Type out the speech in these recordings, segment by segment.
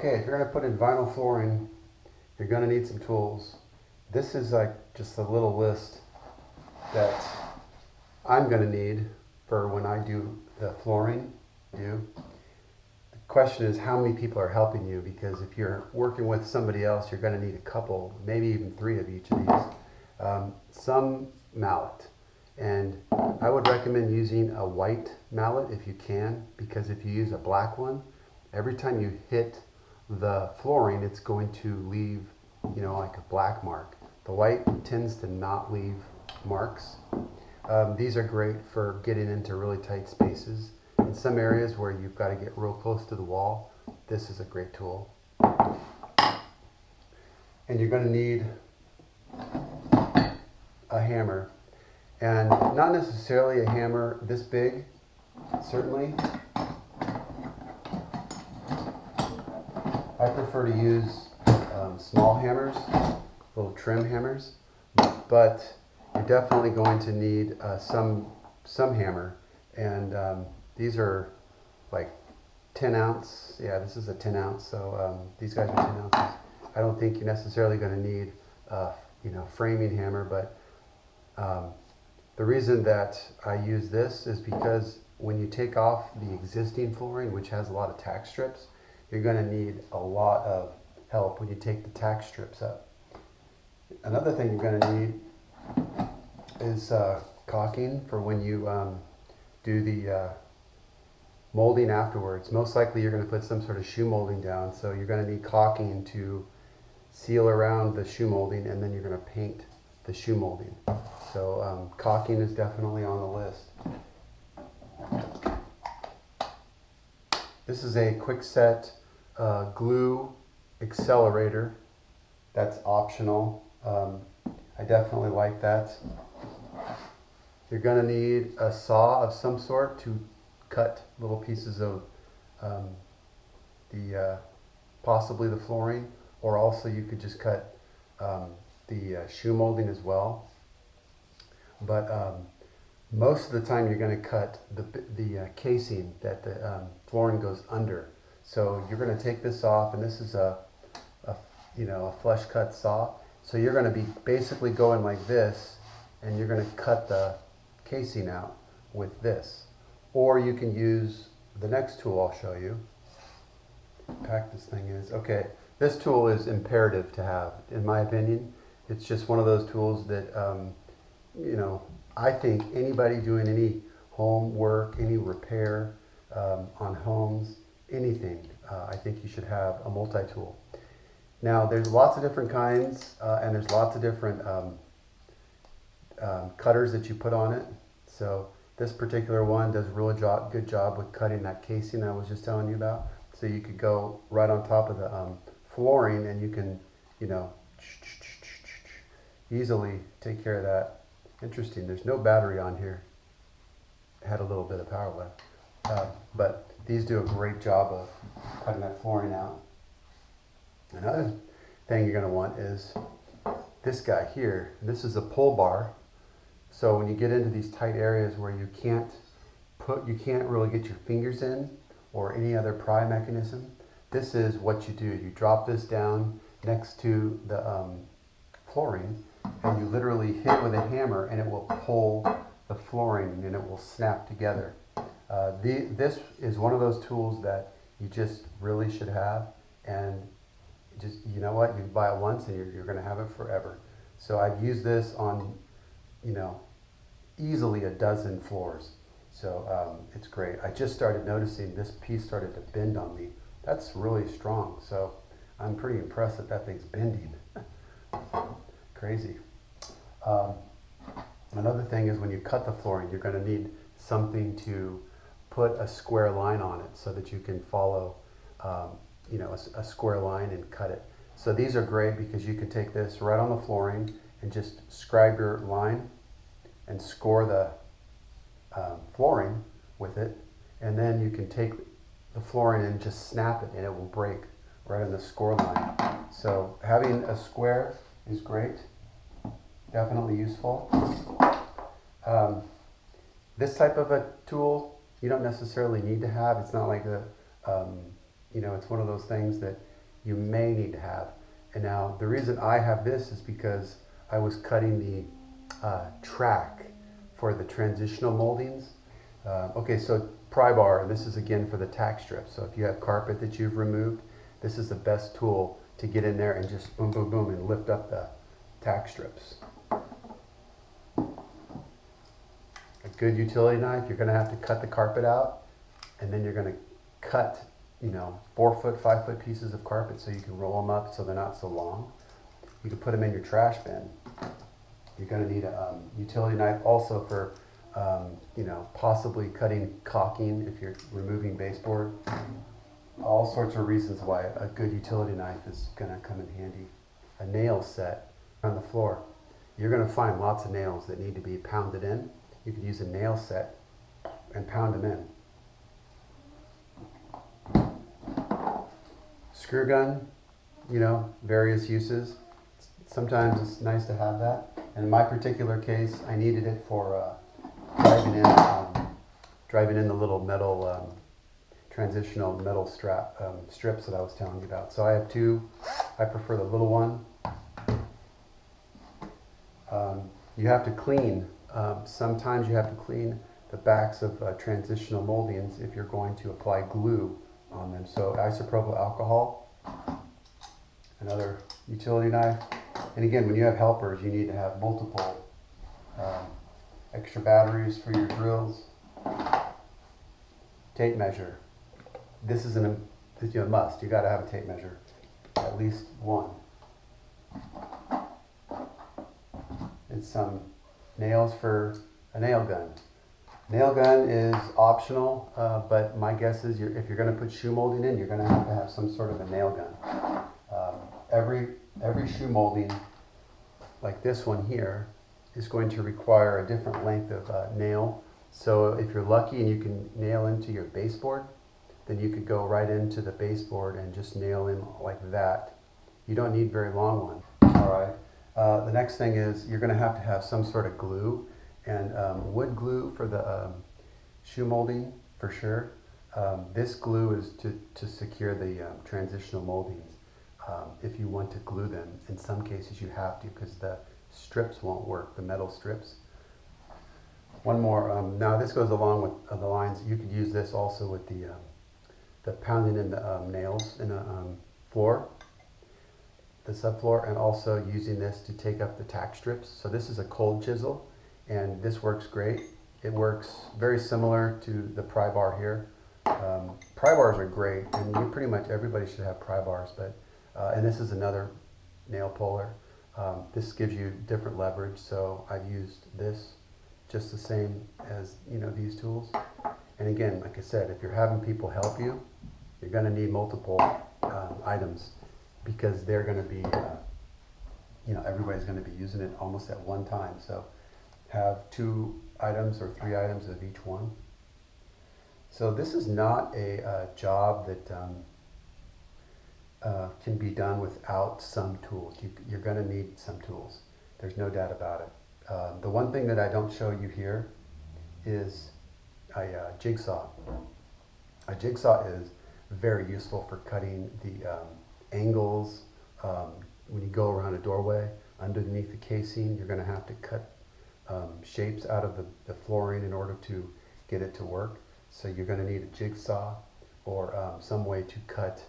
Okay, if you're going to put in vinyl flooring, you're going to need some tools. This is like just a little list that I'm going to need for when I do the flooring. The question is how many people are helping you, because if you're working with somebody else, you're going to need a couple, maybe even 3 of each of these. Some mallet. And I would recommend using a white mallet if you can, because if you use a black one, every time you hit the flooring, it's going to leave, like a black mark. The white tends to not leave marks. These are great for getting into really tight spaces. In some areas where you've got to get real close to the wall, this is a great tool. And you're going to need a hammer. And not necessarily a hammer this big, certainly. I prefer to use small hammers, little trim hammers, but you're definitely going to need some hammer. And these are like 10 ounce. Yeah, this is a 10 ounce, so these guys are 10 ounces. I don't think you're necessarily going to need framing hammer, but the reason that I use this is because when you take off the existing flooring, which has a lot of tack strips, you're going to need a lot of help when you take the tack strips up. Another thing you're going to need is caulking for when you do the molding afterwards. Most likely you're going to put some sort of shoe molding down, so you're going to need caulking to seal around the shoe molding, and then you're going to paint the shoe molding. So caulking is definitely on the list. This is a quick set glue accelerator. That's optional. I definitely like that. You're going to need a saw of some sort to cut little pieces of possibly the flooring, or also you could just cut the shoe molding as well. But most of the time you're going to cut the casing that the flooring goes under. So you're going to take this off, and this is a flush cut saw. So you're going to be basically going like this, and you're going to cut the casing out with this. Or you can use the next tool I'll show you. Pack this thing is. Okay, this tool is imperative to have, in my opinion. It's just one of those tools that, I think anybody doing any home work, any repair on homes, anything, I think you should have a multi-tool. Now, there's lots of different kinds, and there's lots of different cutters that you put on it. So this particular one does a really good job with cutting that casing I was just telling you about. So you could go right on top of the flooring, and you can, easily take care of that. Interesting, there's no battery on here. It had a little bit of power left. But these do a great job of cutting that flooring out. Another thing you're going to want is this guy here. This is a pull bar. So when you get into these tight areas where you can't really get your fingers in, or any other pry mechanism, this is what you do. You drop this down next to the flooring, and you literally hit with a hammer, and it will pull the flooring, and it will snap together. This is one of those tools that you just really should have, and just, you know what, you buy it once and you're going to have it forever. So I've used this on, easily a dozen floors. So it's great. I just started noticing this piece started to bend on me. That's really strong. So I'm pretty impressed that that thing's bending. Crazy. Another thing is when you cut the flooring, you're going to need something to put a square line on it so that you can follow a square line and cut it. So these are great because you can take this right on the flooring and just scribe your line and score the flooring with it, and then you can take the flooring and just snap it, and it will break right on the score line. So having a square is great, definitely useful. This type of a tool you don't necessarily need to have. It's not like it's one of those things that you may need to have. And now the reason I have this is because I was cutting the track for the transitional moldings. Okay, so pry bar, and this is again for the tack strip. So if you have carpet that you've removed, this is the best tool to get in there and just boom, boom, boom, and lift up the tack strips. A good utility knife, you're gonna have to cut the carpet out, and then you're gonna cut, 4 foot, 5 foot pieces of carpet so you can roll them up so they're not so long. You can put them in your trash bin. You're gonna need a utility knife also for, possibly cutting caulking if you're removing baseboard. All sorts of reasons why a good utility knife is gonna come in handy. A nail set on the floor. You're gonna find lots of nails that need to be pounded in. You could use a nail set and pound them in. Screw gun, various uses. Sometimes it's nice to have that. In my particular case, I needed it for driving in the little metal, transitional metal strips that I was telling you about. So I have two. I prefer the little one. You have to clean. Sometimes you have to clean the backs of transitional moldings if you're going to apply glue on them. So isopropyl alcohol, another utility knife. And again, when you have helpers, you need to have multiple extra batteries for your drills. Tape measure. This is a must. You got to have a tape measure, at least one. And some nails for a nail gun. Nail gun is optional, but my guess is if you're going to put shoe molding in, you're going to have some sort of a nail gun. Every shoe molding, like this one here, is going to require a different length of nail. So if you're lucky and you can nail into your baseboard, then you could go right into the baseboard and just nail in like that. You don't need very long ones. All right. The next thing is you're going to have some sort of glue, and wood glue for the shoe molding for sure. This glue is to secure the transitional moldings. If you want to glue them, in some cases you have to because the strips won't work, the metal strips. One more. Now this goes along with the lines. You could use this also with the pounding in the nails in the floor, the subfloor, and also using this to take up the tack strips. So this is a cold chisel, and this works great. It works very similar to the pry bar here. Pry bars are great, and pretty much everybody should have pry bars. But and this is another nail puller. This gives you different leverage, so I've used this just the same as these tools. And again, like I said, if you're having people help you, you're going to need multiple items because they're going to be, everybody's going to be using it almost at one time. So have 2 items or 3 items of each one. So this is not a job that can be done without some tools. You're going to need some tools. There's no doubt about it. The one thing that I don't show you here is a jigsaw. A jigsaw is very useful for cutting the angles. When you go around a doorway, underneath the casing, you're going to have to cut shapes out of the flooring in order to get it to work. So you're going to need a jigsaw or some way to cut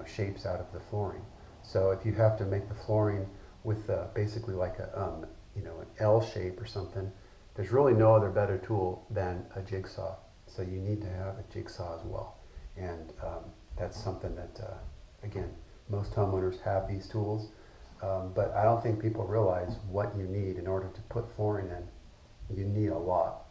shapes out of the flooring. So if you have to make the flooring with basically like an L shape or something, there's really no other better tool than a jigsaw. So you need to have a jigsaw as well. And that's something that, again, most homeowners have these tools, but I don't think people realize what you need in order to put flooring in. You need a lot.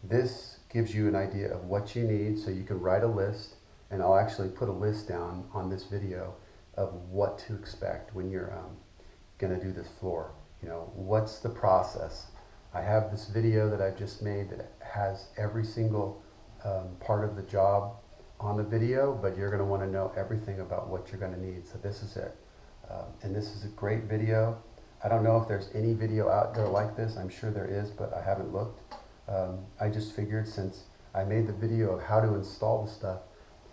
This gives you an idea of what you need, so you can write a list, and I'll actually put a list down on this video of what to expect when you're going to do this floor. What's the process? I have this video that I've just made that has every single part of the job on the video, but you're going to want to know everything about what you're going to need. So this is it. And this is a great video. I don't know if there's any video out there like this. I'm sure there is, but I haven't looked. I just figured since I made the video of how to install the stuff,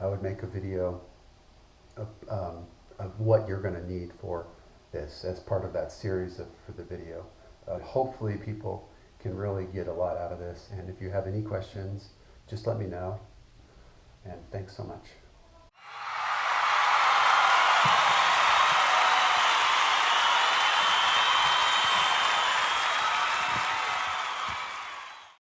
I would make a video of what you're going to need for this as part of that series for the video. Hopefully people can really get a lot out of this, and if you have any questions, just let me know, and thanks so much.